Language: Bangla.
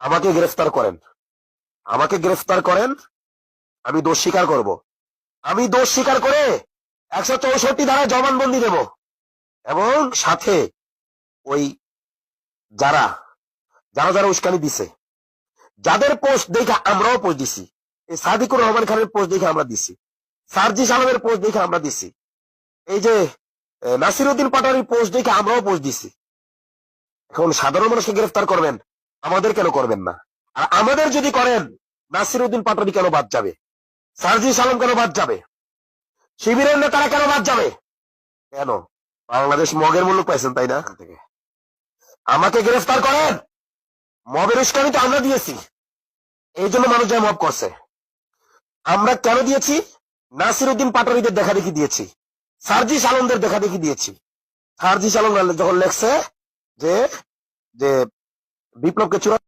আমাকে গ্রেফতার করেন, আমাকে গ্রেফতার করেন, আমি দোষ স্বীকার করব। আমি দোষ স্বীকার করে 164 ধারা জবানবন্দি দেব, এবং সাথে ওই যারা যারা যারা উস্কানি দিছে, যাদের পোস্ট দেখে আমরাও পোস্ট দিছি, এই সাদিকুর রহমান খানের পোস্ট দেখে আমরা দিছি, সার্জিস আলমের পোস্ট দেখে আমরা দিছি, এই যে নাসিরউদ্দিন পাটোয়ারির পোস্ট দেখে আমরাও পোস্ট দিছি। এখন সাধারণ মানুষকে গ্রেফতার করবেন, আমাদের কেন করবেন না? আর আমাদের যদি করেন, নাসিরউদ্দিন পাটোয়ারি কেন বাদ যাবে? সার্জিস আলম কেন বাদ যাবে? শিবিরের নেতারা কেন বাদ যাবে? কেন? বাংলাদেশ মগের মূল্য পাইছেন, তাই না? আমাকে গ্রেফতার করেন, মবের উস্কানি তো আমরা দিয়েছি, এই জন্য মানুষ যায় মব করছে। আমরা কেন দিয়েছি? নাসিরউদ্দিন পাটোয়ারিদের দেখা দেখি দিয়েছি, সার্জিস আলমদের দেখা দেখি দিয়েছি। সার্জিস আলম যখন লেখছে যে বিপ্লবকে চূড়ান্ত